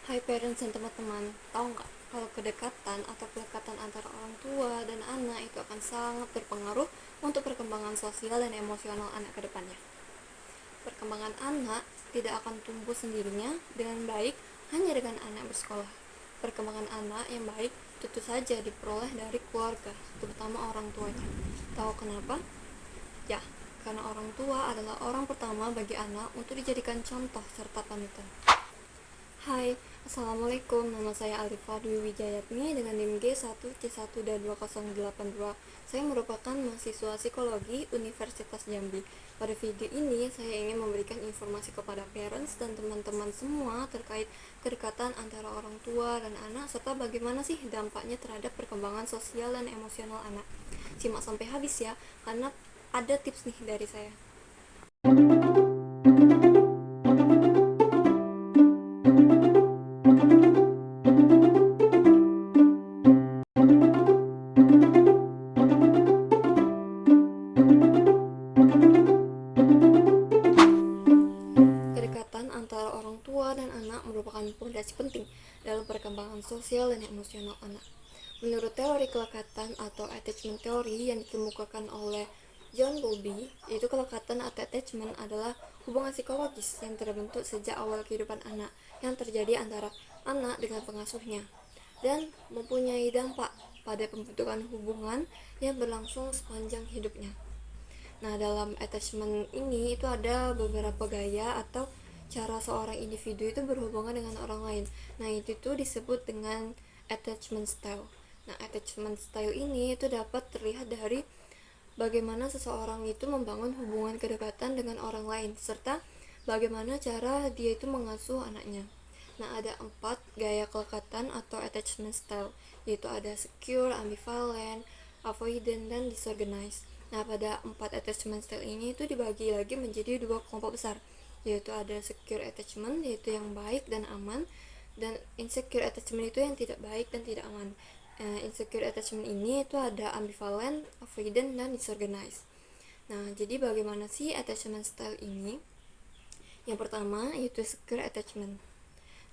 Hai parents dan teman-teman, tahu nggak kalau kedekatan atau pelekatan antara orang tua dan anak itu akan sangat berpengaruh untuk perkembangan sosial dan emosional anak ke depannya. Perkembangan anak tidak akan tumbuh sendirinya dengan baik hanya dengan anak bersekolah. Perkembangan anak yang baik tentu saja diperoleh dari keluarga, terutama orang tuanya. Tahu kenapa? Ya, karena orang tua adalah orang pertama bagi anak untuk dijadikan contoh serta panutan. Hai, Assalamualaikum. Nama saya Alifa Dwi Wijayatmi dengan NIM G1C1D2082. Saya merupakan mahasiswa psikologi Universitas Jambi. Pada video ini, saya ingin memberikan informasi kepada parents dan teman-teman semua terkait kedekatan antara orang tua dan anak, serta bagaimana sih dampaknya terhadap perkembangan sosial dan emosional anak. Simak sampai habis ya, karena ada tips nih dari saya. Kedekatan antara orang tua dan anak merupakan fondasi penting dalam perkembangan sosial dan emosional anak. Menurut teori kelekatan atau attachment theory yang dikemukakan oleh John Bowlby, yaitu kelekatan atau attachment adalah hubungan psikologis yang terbentuk sejak awal kehidupan anak yang terjadi antara anak dengan pengasuhnya dan mempunyai dampak pada pembentukan hubungan yang berlangsung sepanjang hidupnya. Nah, dalam attachment ini itu ada beberapa gaya atau cara seorang individu itu berhubungan dengan orang lain. Nah, itu tuh disebut dengan attachment style. Nah, attachment style ini itu dapat terlihat dari bagaimana seseorang itu membangun hubungan kedekatan dengan orang lain, serta bagaimana cara dia itu mengasuh anaknya. Nah, ada 4 gaya kelekatan atau attachment style, yaitu ada secure, ambivalent, avoidant, dan disorganized. Nah, pada 4 attachment style ini itu dibagi lagi menjadi 2 kelompok besar, yaitu ada secure attachment, yaitu yang baik dan aman, dan insecure attachment itu yang tidak baik dan tidak aman. Insecure attachment ini itu ada ambivalent, avoidant, dan disorganized. Nah, jadi bagaimana sih attachment style ini? Yang pertama yaitu secure attachment.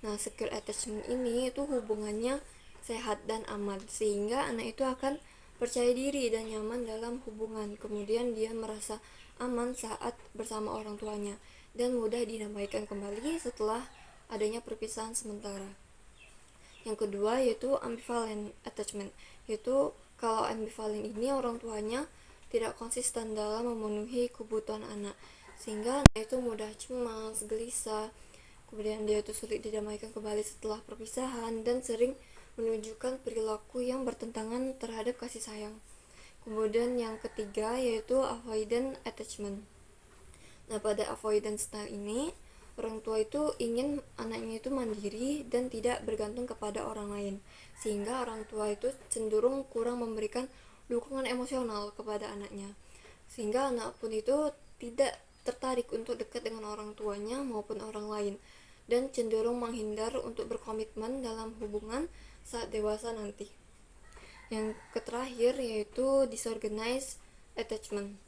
Nah, secure attachment ini itu hubungannya sehat dan aman, sehingga anak itu akan percaya diri dan nyaman dalam hubungan. Kemudian dia merasa aman saat bersama orang tuanya dan mudah didamaikan kembali setelah adanya perpisahan sementara. Yang kedua yaitu ambivalent attachment, yaitu kalau ambivalent ini orang tuanya tidak konsisten dalam memenuhi kebutuhan anak, sehingga anak itu mudah cemas, gelisah, kemudian dia itu sulit didamaikan kembali setelah perpisahan dan sering menunjukkan perilaku yang bertentangan terhadap kasih sayang. Kemudian yang ketiga yaitu avoidant attachment. Nah, pada avoidant style ini orang tua itu ingin anaknya itu mandiri dan tidak bergantung kepada orang lain, sehingga orang tua itu cenderung kurang memberikan dukungan emosional kepada anaknya, sehingga anak pun itu tidak tertarik untuk dekat dengan orang tuanya maupun orang lain, dan cenderung menghindar untuk berkomitmen dalam hubungan saat dewasa nanti. Yang terakhir yaitu disorganized attachment.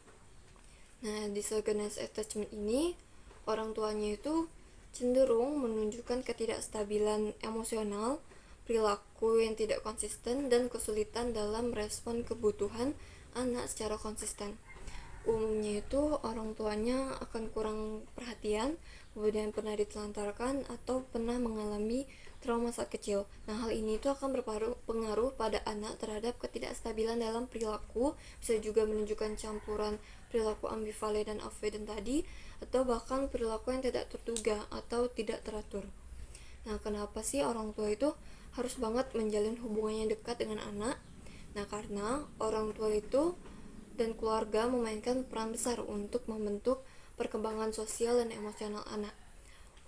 Nah, disorganized attachment ini orang tuanya itu cenderung menunjukkan ketidakstabilan emosional, perilaku yang tidak konsisten, dan kesulitan dalam merespon kebutuhan anak secara konsisten. Umumnya itu orang tuanya akan kurang perhatian, kemudian pernah ditelantarkan atau pernah mengalami trauma saat kecil. Nah, hal ini itu akan berpengaruh pada anak terhadap ketidakstabilan dalam perilaku, bisa juga menunjukkan campuran perilaku ambivalen dan avoidant tadi, atau bahkan perilaku yang tidak terduga atau tidak teratur. Nah, kenapa sih orang tua itu harus banget menjalin hubungan yang dekat dengan anak? Nah, karena orang tua itu dan keluarga memainkan peran besar untuk membentuk perkembangan sosial dan emosional anak.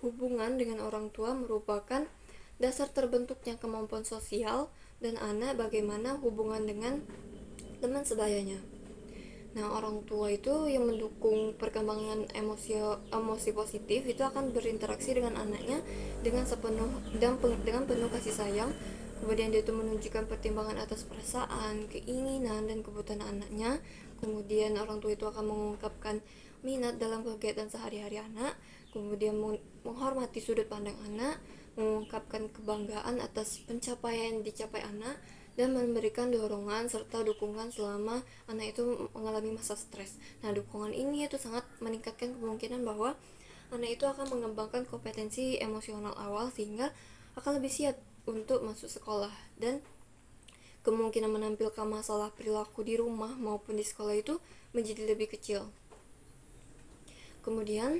Hubungan dengan orang tua merupakan dasar terbentuknya kemampuan sosial dan anak bagaimana hubungan dengan teman sebayanya. Nah, orang tua itu yang mendukung perkembangan emosi positif itu akan berinteraksi dengan anaknya dengan penuh kasih sayang. Kemudian dia itu menunjukkan pertimbangan atas perasaan, keinginan, dan kebutuhan anaknya. Kemudian orang tua itu akan mengungkapkan minat dalam kegiatan sehari-hari anak. Kemudian menghormati sudut pandang anak, mengungkapkan kebanggaan atas pencapaian yang dicapai anak, dan memberikan dorongan serta dukungan selama anak itu mengalami masa stres. Nah, dukungan ini itu sangat meningkatkan kemungkinan bahwa anak itu akan mengembangkan kompetensi emosional awal sehingga akan lebih siap untuk masuk sekolah, dan kemungkinan menampilkan masalah perilaku di rumah maupun di sekolah itu menjadi lebih kecil. Kemudian,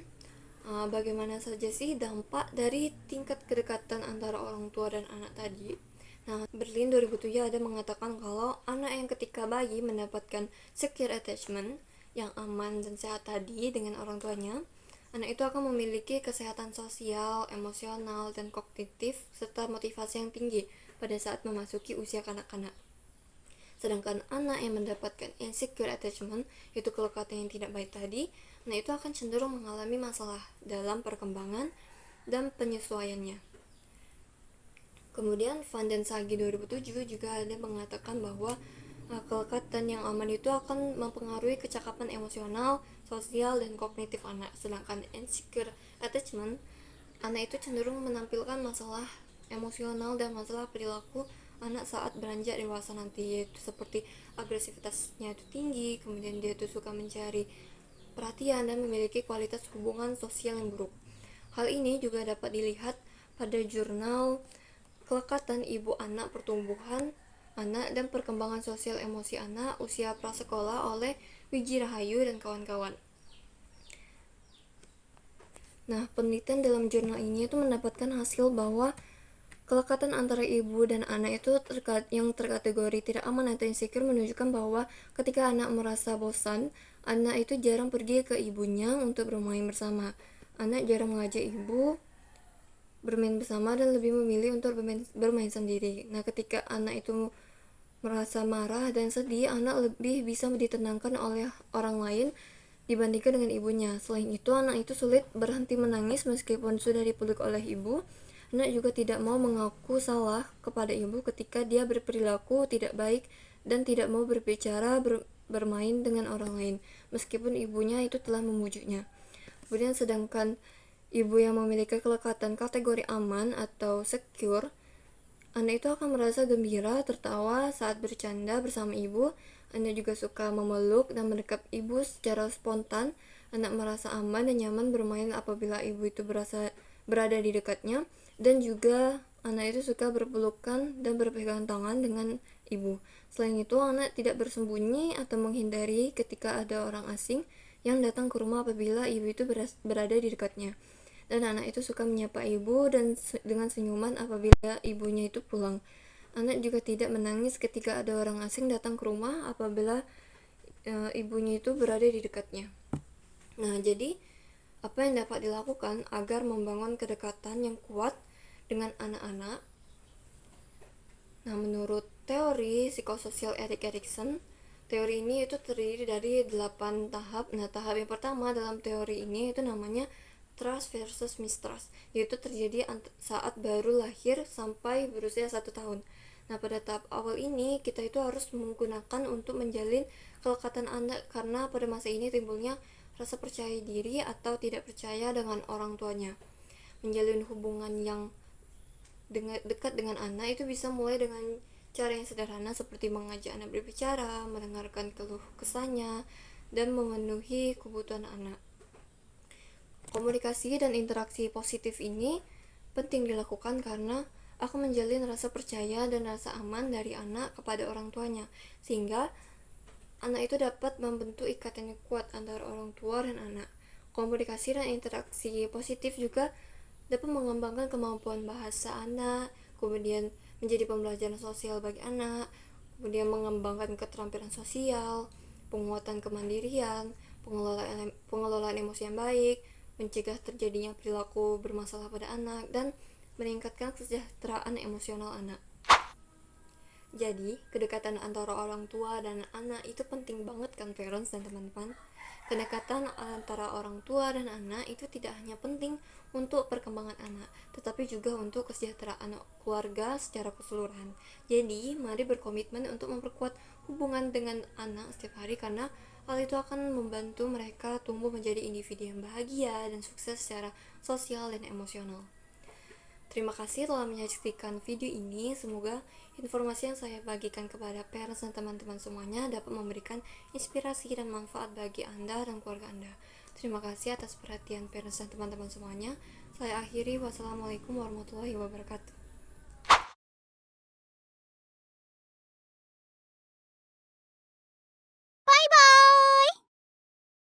bagaimana saja sih dampak dari tingkat kedekatan antara orang tua dan anak tadi? Nah, Berlin 2007 ada mengatakan kalau anak yang ketika bayi mendapatkan secure attachment yang aman dan sehat tadi dengan orang tuanya, anak itu akan memiliki kesehatan sosial, emosional, dan kognitif serta motivasi yang tinggi pada saat memasuki usia kanak-kanak. Sedangkan anak yang mendapatkan insecure attachment, yaitu kelekatan yang tidak baik tadi, anak itu akan cenderung mengalami masalah dalam perkembangan dan penyesuaiannya. Kemudian Van den Sagi 2007 juga ada mengatakan bahwa kelekatan yang aman itu akan mempengaruhi kecakapan emosional, sosial, dan kognitif anak. Sedangkan insecure attachment, anak itu cenderung menampilkan masalah emosional dan masalah perilaku anak saat beranjak dewasa nanti, yaitu seperti agresivitasnya itu tinggi, kemudian dia itu suka mencari perhatian dan memiliki kualitas hubungan sosial yang buruk. Hal ini juga dapat dilihat pada jurnal Kelekatan Ibu Anak Pertumbuhan Anak dan Perkembangan Sosial Emosi Anak Usia Prasekolah oleh Wiji Rahayu dan kawan-kawan. Nah, penelitian dalam jurnal ini itu mendapatkan hasil bahwa kelekatan antara ibu dan anak itu yang terkategori tidak aman atau insecure menunjukkan bahwa ketika anak merasa bosan, anak itu jarang pergi ke ibunya untuk bermain bersama. Anak jarang mengajak ibu bermain bersama dan lebih memilih untuk bermain sendiri. Nah, ketika anak itu merasa marah dan sedih, anak lebih bisa ditenangkan oleh orang lain dibandingkan dengan ibunya. Selain itu, anak itu sulit berhenti menangis meskipun sudah dipeluk oleh ibu. Anak juga tidak mau mengaku salah kepada ibu ketika dia berperilaku tidak baik dan tidak mau berbicara bermain dengan orang lain meskipun ibunya itu telah memujuknya. Kemudian sedangkan ibu yang memiliki kelekatan kategori aman atau secure, anak itu akan merasa gembira, tertawa saat bercanda bersama ibu. Anak juga suka memeluk dan mendekap ibu secara spontan. Anak merasa aman dan nyaman bermain apabila ibu itu berada di dekatnya. Dan juga anak itu suka berpelukan dan berpegangan tangan dengan ibu. Selain itu, anak tidak bersembunyi atau menghindari ketika ada orang asing yang datang ke rumah apabila ibu itu berada di dekatnya. Dan anak itu suka menyapa ibu dan dengan senyuman apabila ibunya itu pulang. Anak juga tidak menangis ketika ada orang asing datang ke rumah apabila ibunya itu berada di dekatnya. Nah, jadi apa yang dapat dilakukan agar membangun kedekatan yang kuat dengan anak-anak? Nah, menurut teori psikososial Erik Erikson, teori ini itu terdiri dari 8 tahap. Nah, tahap yang pertama dalam teori ini itu namanya trust versus mistrust, yaitu terjadi saat baru lahir sampai berusia 1 tahun. Nah, pada tahap awal ini kita itu harus menggunakan untuk menjalin kelekatan anak karena pada masa ini timbulnya rasa percaya diri atau tidak percaya dengan orang tuanya. Menjalin hubungan yang dekat dengan anak itu bisa mulai dengan cara yang sederhana seperti mengajak anak berbicara, mendengarkan keluh kesahnya, dan memenuhi kebutuhan anak. Komunikasi dan interaksi positif ini penting dilakukan karena akan menjalin rasa percaya dan rasa aman dari anak kepada orang tuanya, sehingga anak itu dapat membentuk ikatan yang kuat antara orang tua dan anak. Komunikasi dan interaksi positif juga dapat mengembangkan kemampuan bahasa anak, kemudian menjadi pembelajaran sosial bagi anak, kemudian mengembangkan keterampilan sosial, penguatan kemandirian, pengelolaan emosi yang baik, mencegah terjadinya perilaku bermasalah pada anak, dan meningkatkan kesejahteraan emosional anak. Jadi, kedekatan antara orang tua dan anak itu penting banget kan parents dan teman-teman. Kedekatan antara orang tua dan anak itu tidak hanya penting untuk perkembangan anak, tetapi juga untuk kesejahteraan keluarga secara keseluruhan. Jadi, mari berkomitmen untuk memperkuat hubungan dengan anak setiap hari karena hal itu akan membantu mereka tumbuh menjadi individu yang bahagia dan sukses secara sosial dan emosional. Terima kasih telah menyaksikan video ini. Semoga informasi yang saya bagikan kepada parents dan teman-teman semuanya dapat memberikan inspirasi dan manfaat bagi Anda dan keluarga Anda. Terima kasih atas perhatian parents dan teman-teman semuanya. Saya akhiri. Wassalamualaikum warahmatullahi wabarakatuh. Bye bye.